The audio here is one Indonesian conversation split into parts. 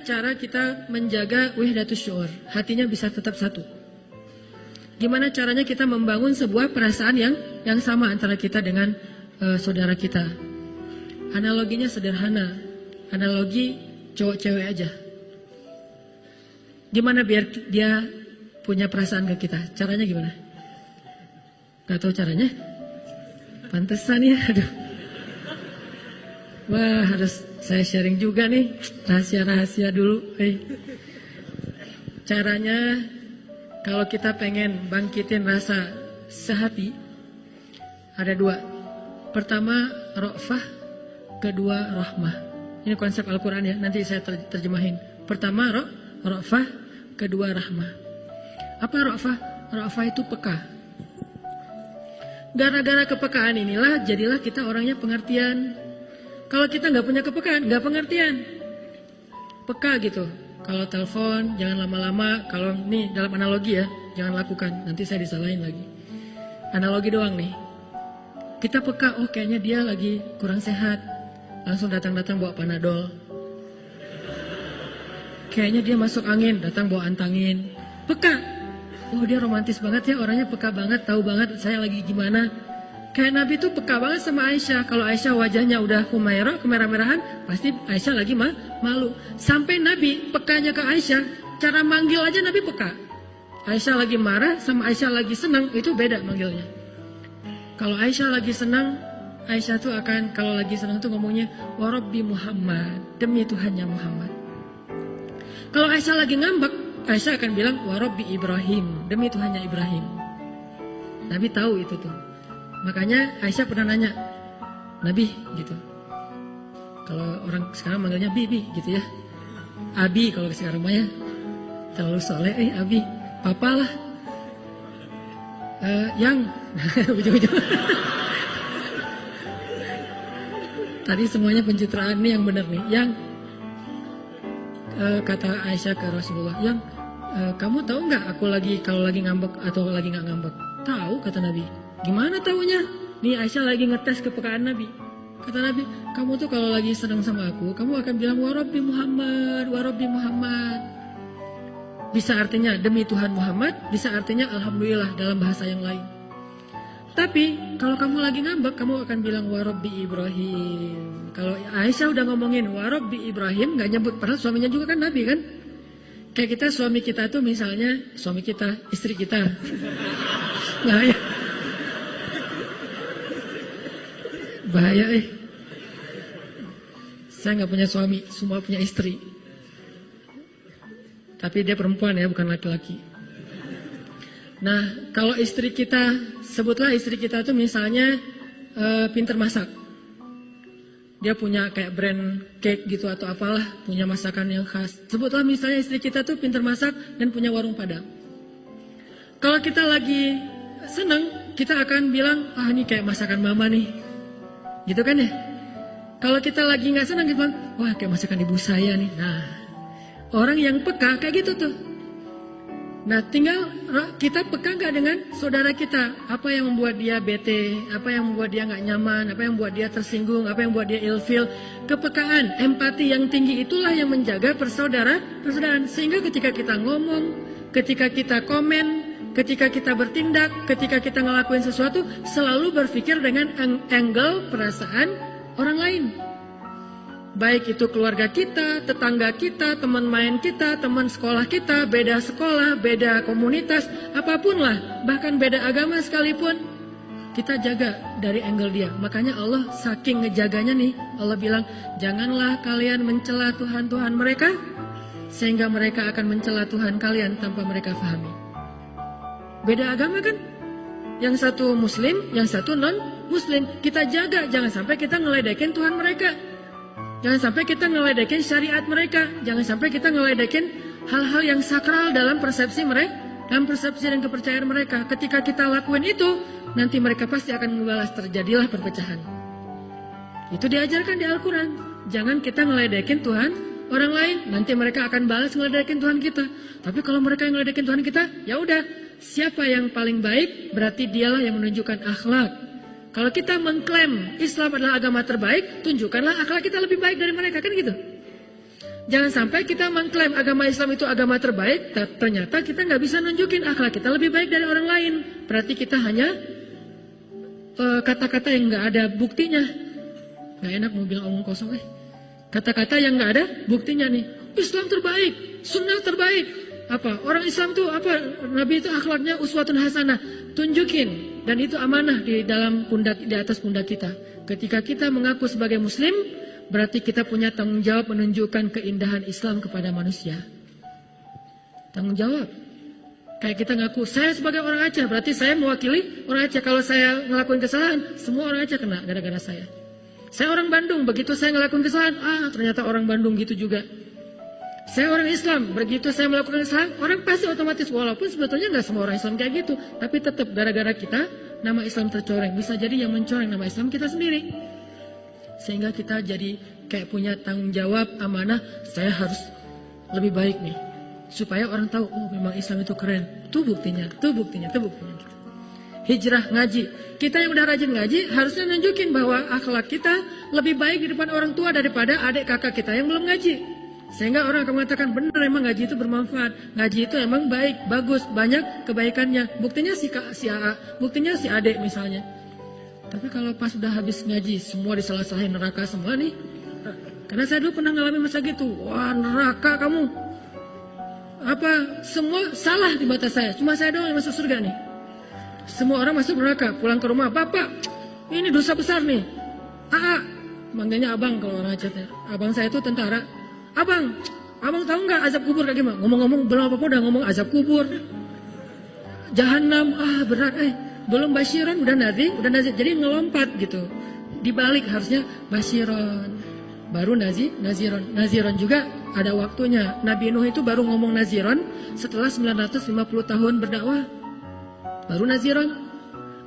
cara kita menjaga wahdatus syuur, hatinya bisa tetap satu? Gimana caranya kita membangun sebuah perasaan yang sama antara kita dengan saudara kita? Analoginya sederhana, analogi cowok cewek aja. Gimana biar dia punya perasaan ke kita? Caranya gimana? Gak tahu caranya? Pantesan ya, aduh. Wah, harus saya sharing juga nih, rahasia-rahasia dulu. Caranya, kalau kita pengen bangkitin rasa sehati, ada dua. Pertama, ra'fah, kedua, rahmah. Ini konsep Al-Quran ya, nanti saya terjemahin. Pertama, ra'fah, kedua, rahmah. Apa ra'fah? Ra'fah itu peka. Gara-gara kepekaan inilah, jadilah kita orangnya pengertian. Kalau kita nggak punya kepekaan, nggak pengertian. Peka gitu. Kalau telepon, jangan lama-lama. Kalau nih dalam analogi ya, jangan lakukan. Nanti saya disalahin lagi. Analogi doang nih. Kita peka, oh kayaknya dia lagi kurang sehat. Langsung datang-datang bawa Panadol. Kayaknya dia masuk angin, datang bawa antangin. Peka. Oh dia romantis banget ya, orangnya peka banget, tahu banget saya lagi gimana. Kayak Nabi tuh peka banget sama Aisyah. Kalau Aisyah wajahnya udah humairah, kemerah-merahan, pasti Aisyah lagi malu. Sampai Nabi pekanya ke Aisyah, cara manggil aja Nabi peka. Aisyah lagi marah sama Aisyah lagi senang, itu beda manggilnya. Kalau Aisyah lagi senang, Aisyah tuh akan, kalau lagi senang tuh ngomongnya, wa Rabbi Muhammad, demi Tuhannya Muhammad. Kalau Aisyah lagi ngambek, Aisyah akan bilang, wa Rabbi Ibrahim, demi Tuhannya Ibrahim. Nabi tahu itu tuh. Makanya Aisyah pernah nanya, Nabi gitu. Kalau orang sekarang manggilnya Bibi gitu ya. Abi kalau sekarang mah ya. Terlalu soleh, Abi. Papa lah. Yang. Ujung-ujung. Tadi semuanya pencitraan nih yang benar nih. Yang. Kata Aisyah ke Rasulullah. Yang. Kamu tahu nggak aku kalau lagi ngambek atau lagi nggak ngambek? Tahu kata Nabi. Gimana taunya? Nih Aisyah lagi ngetes kepekaan Nabi. Kata Nabi, kamu tuh kalau lagi senang sama aku, kamu akan bilang wa Rabbi Muhammad, wa Rabbi Muhammad. Bisa artinya demi Tuhan Muhammad, bisa artinya alhamdulillah dalam bahasa yang lain. Tapi kalau kamu lagi ngambek, kamu akan bilang wa Rabbi Ibrahim. Kalau Aisyah udah ngomongin wa Rabbi Ibrahim, nggak nyebut, padahal suaminya juga kan Nabi kan? Kayak kita, suami kita tuh misalnya, suami kita, istri kita. Nah ya. Bahaya Saya nggak punya suami, semua punya istri. Tapi dia perempuan ya, bukan laki-laki. Nah, kalau istri kita, sebutlah istri kita tuh misalnya pinter masak. Dia punya kayak brand cake gitu atau apalah, punya masakan yang khas. Sebutlah misalnya istri kita tuh pinter masak dan punya warung Padang. Kalau kita lagi senang, kita akan bilang, ini kayak masakan mama nih. Gitu kan ya? Kalau kita lagi nggak senang gitu, wah kayak masakan ibu saya nih. Nah, orang yang peka kayak gitu tuh. Nah, tinggal kita peka nggak dengan saudara kita? Apa yang membuat dia bete? Apa yang membuat dia nggak nyaman? Apa yang membuat dia tersinggung? Apa yang membuat dia ilfil? Kepekaan, empati yang tinggi itulah yang menjaga persaudaraan. Sehingga ketika kita ngomong, ketika kita komen, ketika kita bertindak, ketika kita ngelakuin sesuatu, selalu berpikir dengan angle perasaan orang lain. Baik itu keluarga kita, tetangga kita, teman main kita, teman sekolah kita, beda sekolah, beda komunitas, apapun lah, bahkan beda agama sekalipun, kita jaga dari angle dia. Makanya Allah saking ngejaganya nih, Allah bilang, janganlah kalian mencela Tuhan-Tuhan mereka, sehingga mereka akan mencela Tuhan kalian tanpa mereka pahami. Beda agama kan? Yang satu muslim, yang satu non-muslim. Kita jaga, jangan sampai kita ngeledekin Tuhan mereka. Jangan sampai kita ngeledekin syariat mereka. Jangan sampai kita ngeledekin hal-hal yang sakral dalam persepsi mereka, dalam persepsi dan kepercayaan mereka. Ketika kita lakuin itu, nanti mereka pasti akan membalas, terjadilah perpecahan. Itu diajarkan di Al-Quran. Jangan kita ngeledekin Tuhan orang lain, nanti mereka akan balas ngeledekin Tuhan kita. Tapi kalau mereka yang ngeledekin Tuhan kita, ya udah, siapa yang paling baik, berarti dialah yang menunjukkan akhlak. Kalau kita mengklaim Islam adalah agama terbaik, tunjukkanlah akhlak kita lebih baik dari mereka, kan gitu. Jangan sampai kita mengklaim agama Islam itu agama terbaik, ternyata kita nggak bisa nunjukin akhlak kita lebih baik dari orang lain. Berarti kita hanya kata-kata yang nggak ada buktinya. Nggak enak mau bilang omong kosong. Kata-kata yang nggak ada buktinya nih. Islam terbaik, sunnah terbaik. Apa? Orang Islam tuh apa? Nabi itu akhlaknya uswatun hasanah. Tunjukin. Dan itu amanah di dalam pundak, di atas pundak kita. Ketika kita mengaku sebagai Muslim, berarti kita punya tanggung jawab menunjukkan keindahan Islam kepada manusia. Tanggung jawab. Kayak kita ngaku, saya sebagai orang Aceh, berarti saya mewakili orang Aceh. Kalau saya ngelakuin kesalahan, semua orang Aceh kena gara-gara saya. Saya orang Bandung, begitu saya ngelakuin kesalahan, ternyata orang Bandung gitu juga. Saya orang Islam, begitu saya melakukan kesalahan, orang pasti otomatis, walaupun sebetulnya nggak semua orang Islam kayak gitu, tapi tetap gara-gara kita, nama Islam tercoreng. Bisa jadi yang mencoreng nama Islam kita sendiri. Sehingga kita jadi kayak punya tanggung jawab, amanah, saya harus lebih baik nih. Supaya orang tahu, oh memang Islam itu keren. Itu buktinya, itu buktinya, itu buktinya. Hijrah ngaji. Kita yang udah rajin ngaji, harusnya nunjukin bahwa akhlak kita lebih baik di depan orang tua daripada adik kakak kita yang belum ngaji. Sehingga orang akan mengatakan, benar emang ngaji itu bermanfaat. Ngaji itu emang baik, bagus, banyak kebaikannya. Buktinya si AA, buktinya si adik misalnya. Tapi kalau pas udah habis ngaji, semua disalah-salahin, neraka semua nih. Karena saya dulu pernah ngalamin masa gitu. Wah, neraka kamu. Apa, semua salah di mata saya. Cuma saya doang yang masuk surga nih. Semua orang masuk neraka, pulang ke rumah. Bapak, ini dosa besar nih. Manggilnya abang kalau orang Aceh. Abang saya itu tentara. Abang tahu nggak azab kubur kayak gimana? Ngomong-ngomong, belum apa-apa udah ngomong azab kubur. Jahanam, berat. Belum basyiron, udah nazir. Jadi ngelompat gitu. Dibalik harusnya basyiron. Baru naziron. Naziron juga ada waktunya. Nabi Nuh itu baru ngomong naziron setelah 950 tahun berdakwah. Baru naziron.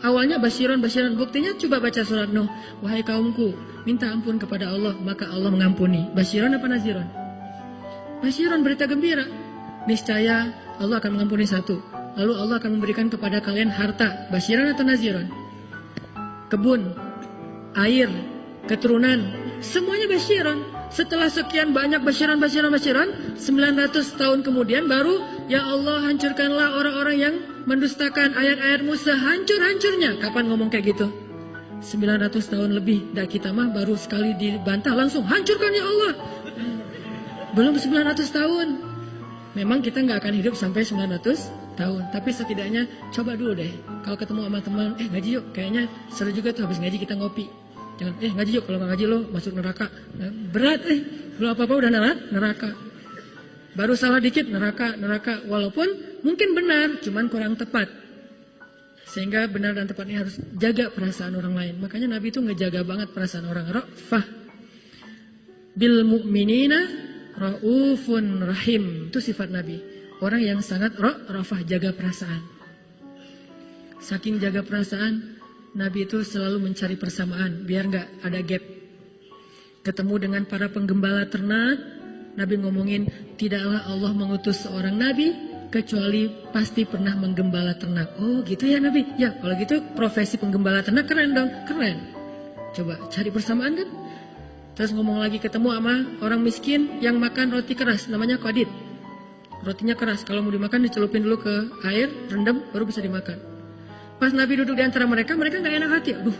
Awalnya basyiron. Buktinya coba baca surat Nuh. Wahai kaumku, minta ampun kepada Allah, maka Allah mengampuni. Basyiron apa naziron? Basyiron, berita gembira. Niscaya Allah akan mengampuni satu. Lalu Allah akan memberikan kepada kalian harta. Basyiron atau naziron? Kebun, air, keturunan, semuanya basyiron. Setelah sekian banyak basyiron, 900 tahun kemudian baru, ya Allah hancurkanlah orang-orang yang mendustakan ayat-ayatmu sehancur-hancurnya. Kapan ngomong kayak gitu? 900 tahun lebih. Dan kita mah baru sekali dibantah langsung, hancurkan ya Allah. Belum 900 tahun. Memang kita nggak akan hidup sampai 900 tahun. Tapi setidaknya coba dulu deh. Kalau ketemu sama teman, ngaji yuk. Kayaknya seru juga tuh habis ngaji kita ngopi. Jangan, ngaji yuk. Kalau nggak ngaji lo masuk neraka. Berat, belum apa-apa udah neraka. Baru salah dikit neraka. Walaupun mungkin benar, cuman kurang tepat. Sehingga benar dan tepatnya harus jaga perasaan orang lain. Makanya Nabi itu ngejaga banget perasaan orang. Ra'fah bil mu'minina Ra'ufun rahim. Itu sifat Nabi. Orang yang sangat ra'fah, jaga perasaan. Saking jaga perasaan, Nabi itu selalu mencari persamaan, biar nggak ada gap. Ketemu dengan para penggembala ternak, Nabi ngomongin, tidaklah Allah mengutus seorang Nabi, kecuali pasti pernah menggembala ternak. Oh gitu ya Nabi? Ya kalau gitu profesi penggembala ternak keren dong, keren. Coba cari persamaan kan? Terus ngomong lagi ketemu sama orang miskin yang makan roti keras, namanya qadid. Rotinya keras, kalau mau dimakan dicelupin dulu ke air, rendam, baru bisa dimakan. Pas Nabi duduk di antara mereka nggak enak hati. Aduh,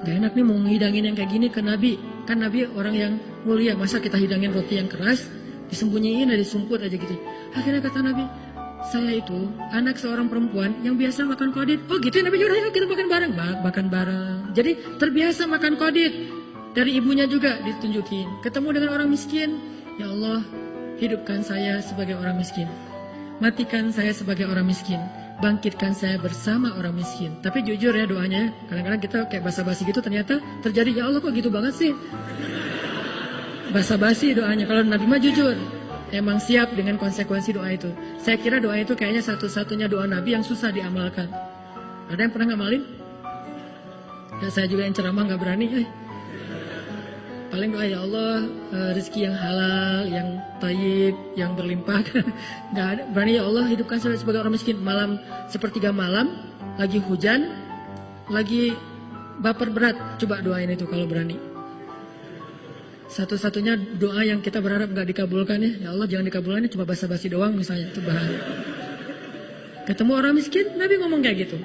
nggak enak nih mau ngidangin yang kayak gini ke Nabi. Kan Nabi orang yang mulia, masa kita hidangin roti yang keras, disembunyiin, disumput aja gitu. Akhirnya kata Nabi, saya itu anak seorang perempuan yang biasa makan qadid. Oh gitu ya Nabi, yaudah yuk kita makan bareng. Makan bareng. Jadi terbiasa makan qadid. Dari ibunya juga ditunjukin. Ketemu dengan orang miskin, ya Allah, hidupkan saya sebagai orang miskin. Matikan saya sebagai orang miskin. Bangkitkan saya bersama orang miskin. Tapi jujur ya doanya, kadang-kadang kita kayak basa-basi gitu ternyata terjadi. Ya Allah kok gitu banget sih. Basa-basi doanya. Kalau Nabi mah jujur. Emang siap dengan konsekuensi doa itu. Saya kira doa itu kayaknya satu-satunya doa Nabi yang susah diamalkan. Ada yang pernah ngamalin? Ya, saya juga yang ceramah gak berani. Paling doa ya Allah rezeki yang halal, yang tayyib, yang berlimpah. Nggak ada. Berani ya Allah hidupkan saya sebagai orang miskin. Malam sepertiga malam, lagi hujan, lagi baper berat. Coba doain itu kalau berani. Satu-satunya doa yang kita berharap nggak dikabulkan ya. Ya Allah jangan dikabulkan, cuma basa-basi doang misalnya, itu bahaya. Ketemu orang miskin, Nabi ngomong kayak gitu.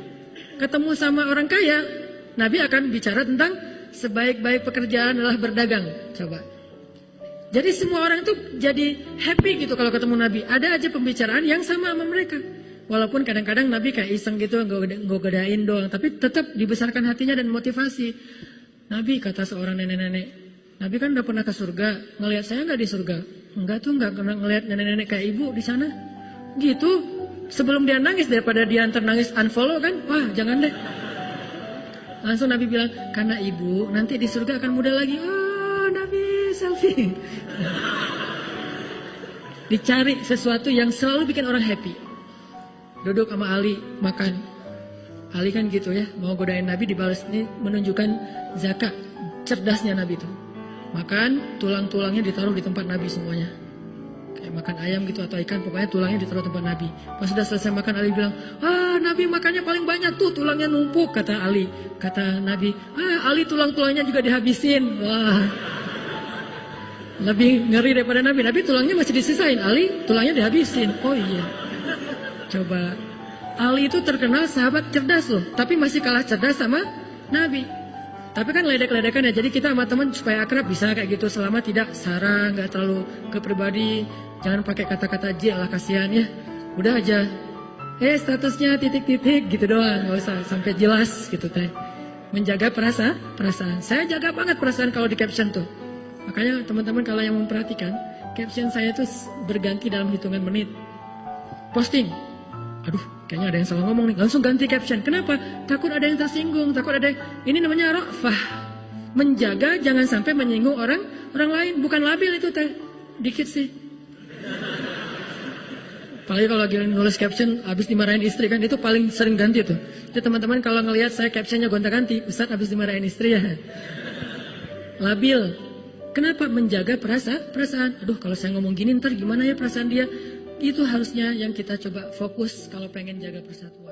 Ketemu sama orang kaya, Nabi akan bicara tentang sebaik-baik pekerjaan adalah berdagang. Coba. Jadi semua orang tuh jadi happy gitu kalau ketemu Nabi. Ada aja pembicaraan yang sama mereka. Walaupun kadang-kadang Nabi kayak iseng gitu, nggak godain doang. Tapi tetap dibesarkan hatinya dan motivasi. Nabi kata seorang nenek-nenek, Nabi kan udah pernah ke surga, ngelihat saya nggak di surga? Enggak tuh, nggak pernah ngelihat nenek-nenek kayak ibu di sana. Gitu, sebelum dia nangis daripada dia antar nangis unfollow kan, wah jangan deh. Langsung Nabi bilang, karena ibu nanti di surga akan muda lagi. Oh Nabi selfie. Dicari sesuatu yang selalu bikin orang happy. Duduk sama Ali makan. Ali kan gitu ya, mau godain Nabi dibalas, ini menunjukkan zakat cerdasnya Nabi itu. Makan, tulang-tulangnya ditaruh di tempat Nabi semuanya. Kayak makan ayam gitu atau ikan, pokoknya tulangnya ditaruh tempat Nabi. Pas sudah selesai makan, Ali bilang, Nabi makannya paling banyak tuh, tulangnya numpuk, kata Ali. Kata Nabi, Ali tulang-tulangnya juga dihabisin. Wah, lebih ngeri daripada Nabi. Nabi tulangnya masih disisain, Ali tulangnya dihabisin. Oh iya. Coba, Ali itu terkenal sahabat cerdas loh, tapi masih kalah cerdas sama Nabi. Tapi kan ledek-ledekan ya, jadi kita sama teman supaya akrab bisa kayak gitu, selama tidak sarang, nggak terlalu ke pribadi, jangan pakai kata-kata J lah, kasihan ya. Udah aja, statusnya titik-titik gitu doang, nggak usah sampai jelas gitu teh. Menjaga perasaan. Saya jaga banget perasaan kalau di caption tuh. Makanya teman-teman kalau yang memperhatikan, caption saya tuh berganti dalam hitungan menit. Posting, aduh kayaknya ada yang salah ngomong nih, langsung ganti caption. Kenapa? Takut ada yang tersinggung, takut ada yang... Ini namanya ra'fah, menjaga jangan sampai menyinggung orang lain. Bukan labil itu teh, dikit sih. Apalagi kalau lagi nulis caption habis dimarahin istri kan, itu paling sering ganti tuh. Jadi teman-teman kalau ngelihat saya captionnya gonta-ganti, Ustaz habis dimarahin istri ya. Labil. Kenapa? Menjaga perasaan. Aduh kalau saya ngomong gini ntar gimana ya perasaan dia. Itu harusnya yang kita coba fokus kalau pengen jaga persatuan.